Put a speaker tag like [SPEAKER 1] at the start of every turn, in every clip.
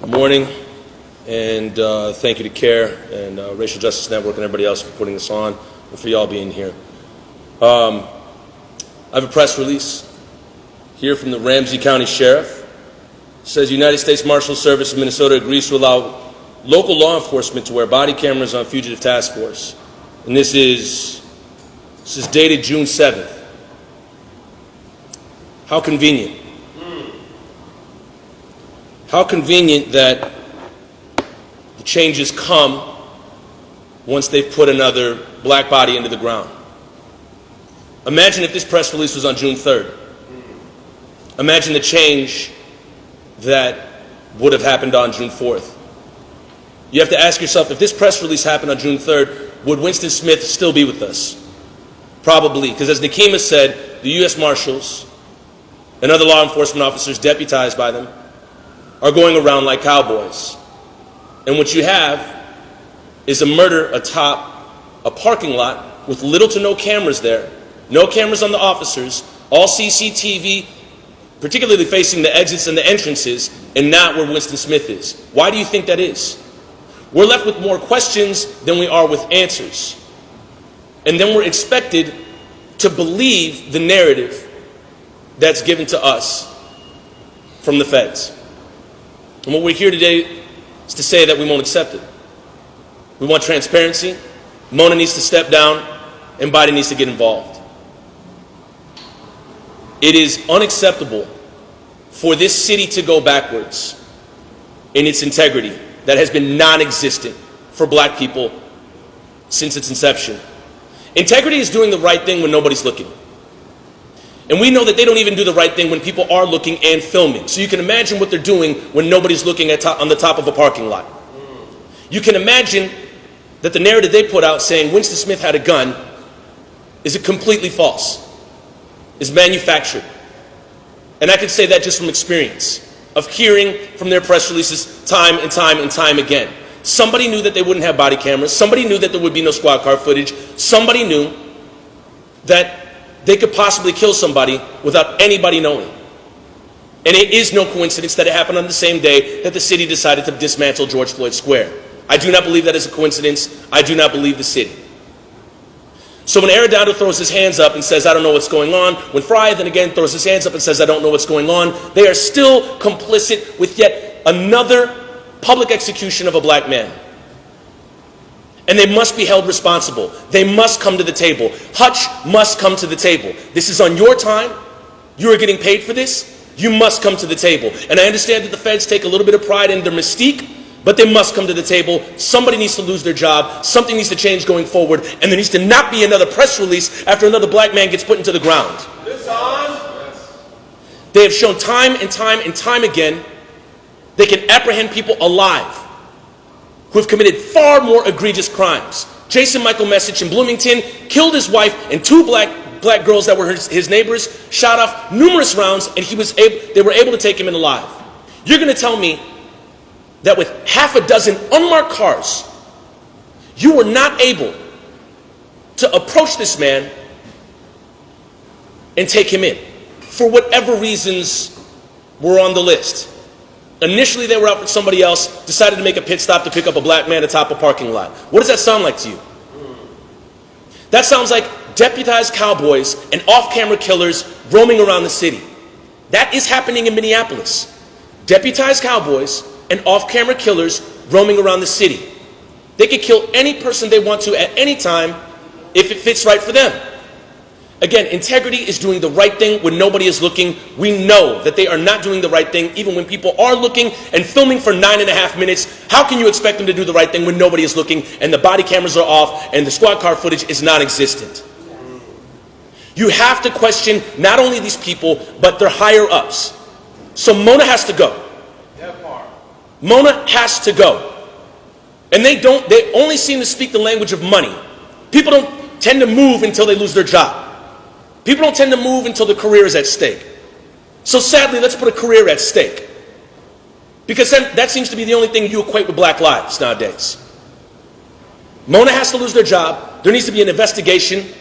[SPEAKER 1] Good morning, and thank you to CARE and Racial Justice Network and everybody else for putting this on and for y'all being here. I have a press release here from the Ramsey County Sheriff. It says United States Marshal Service of Minnesota agrees to allow local law enforcement to wear body cameras on fugitive task force. And this is dated June 7th. How convenient. How convenient that the changes come once they've put another black body into the ground. Imagine if this press release was on June 3rd. Imagine the change that would have happened on June 4th. You have to ask yourself, if this press release happened on June 3rd, would Winston Smith still be with us? Probably, because as Nikema said, the U.S. Marshals and other law enforcement officers deputized by them are going around like cowboys. And what you have is a murder atop a parking lot with little to no cameras there, no cameras on the officers, all CCTV, particularly facing the exits and the entrances, and not where Winston Smith is. Why do you think that is? We're left with more questions than we are with answers. And then we're expected to believe the narrative that's given to us from the feds. And what we're here today is to say that we won't accept it. We want transparency. Mona needs to step down, and Biden needs to get involved. It is unacceptable for this city to go backwards in its integrity that has been non-existent for black people since its inception. Integrity is doing the right thing when nobody's looking. And we know that they don't even do the right thing when people are looking and filming. So you can imagine what they're doing when nobody's looking on the top of a parking lot. You can imagine that the narrative they put out saying Winston Smith had a gun is completely false, is manufactured. And I could say that just from experience of hearing from their press releases time and time and time again. Somebody knew that they wouldn't have body cameras. Somebody knew that there would be no squad car footage. Somebody knew that they could possibly kill somebody without anybody knowing. And it is no coincidence that it happened on the same day that the city decided to dismantle George Floyd Square. I do not believe that is a coincidence. I do not believe the city. So when Arredondo throws his hands up and says, I don't know what's going on, when Frye then again throws his hands up and says, I don't know what's going on, they are still complicit with yet another public execution of a black man. And they must be held responsible. They must come to the table. Hutch must come to the table. This is on your time. You are getting paid for this. You must come to the table. And I understand that the feds take a little bit of pride in their mystique, but they must come to the table. Somebody needs to lose their job. Something needs to change going forward. And there needs to not be another press release after another black man gets put into the ground. They have shown time and time and time again they can apprehend people alive who have committed far more egregious crimes. Jason Michael Messich in Bloomington killed his wife and two black girls that were his neighbors, shot off numerous rounds, and they were able to take him in alive. You're going to tell me that with half a dozen unmarked cars, you were not able to approach this man and take him in for whatever reasons were on the list. Initially, they were out for somebody else, decided to make a pit stop to pick up a black man atop a parking lot. What does that sound like to you? That sounds like deputized cowboys and off-camera killers roaming around the city. That is happening in Minneapolis. Deputized cowboys and off-camera killers roaming around the city. They could kill any person they want to at any time if it fits right for them. Again, integrity is doing the right thing when nobody is looking. We know that they are not doing the right thing even when people are looking and filming for 9.5 minutes. How can you expect them to do the right thing when nobody is looking and the body cameras are off and the squad car footage is non-existent? You have to question not only these people, but their higher ups. So Mona has to go. Mona has to go. And they only seem to speak the language of money. People don't tend to move until they lose their job. People don't tend to move until their career is at stake. So sadly, let's put a career at stake. Because then that seems to be the only thing you equate with black lives nowadays. Mona has to lose their job. There needs to be an investigation.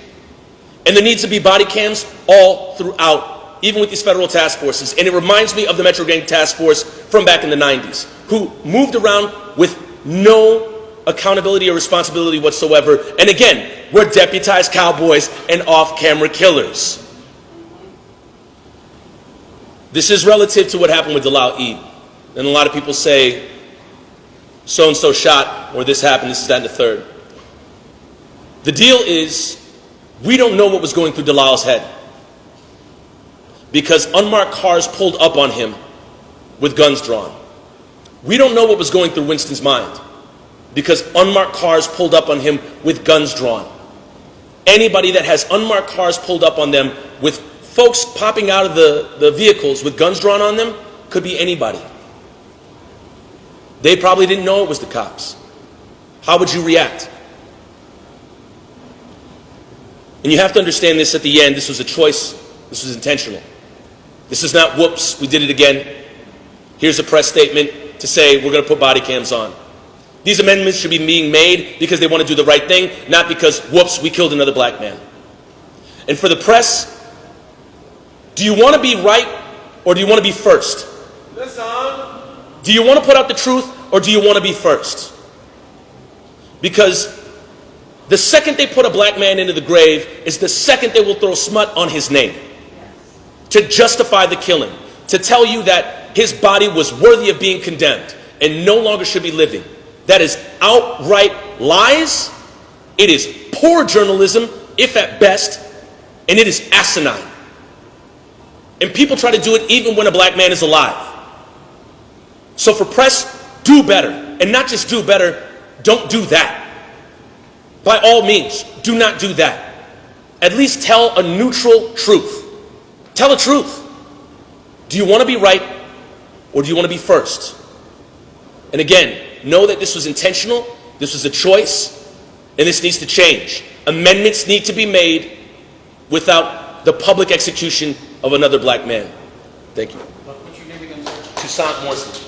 [SPEAKER 1] And there needs to be body cams all throughout even with these federal task forces. And it reminds me of the Metro Gang Task Force from back in the 90s, who moved around with no accountability or responsibility whatsoever. And again, we're deputized cowboys and off-camera killers. This is relative to what happened with Dalal Eid. And a lot of people say, so-and-so shot, or this happened, this is that, and the third. The deal is, we don't know what was going through Dalal's head, because unmarked cars pulled up on him with guns drawn. We don't know what was going through Winston's mind, because unmarked cars pulled up on him with guns drawn. Anybody that has unmarked cars pulled up on them with folks popping out of the vehicles with guns drawn on them could be anybody. They probably didn't know it was the cops. How would you react? And you have to understand this at the end. This was a choice. This was intentional. This is not, whoops, we did it again. Here's a press statement to say we're going to put body cams on. These amendments should be being made because they want to do the right thing, not because, whoops, we killed another black man. And for the press, do you want to be right or do you want to be first? Listen. Do you want to put out the truth or do you want to be first? Because the second they put a black man into the grave is the second they will throw smut on his name to justify the killing, to tell you that his body was worthy of being condemned and no longer should be living. That is outright lies. It is poor journalism, if at best, and it is asinine. And people try to do it even when a black man is alive. So for press, do better. And not just do better, don't do that. By all means, do not do that. At least tell a neutral truth. Tell the truth. Do you want to be right or do you want to be first? And again, know that this was intentional, this was a choice, and this needs to change. Amendments need to be made without the public execution of another black man. Thank you.
[SPEAKER 2] What's your name again, sir?
[SPEAKER 1] Toussaint Morrison.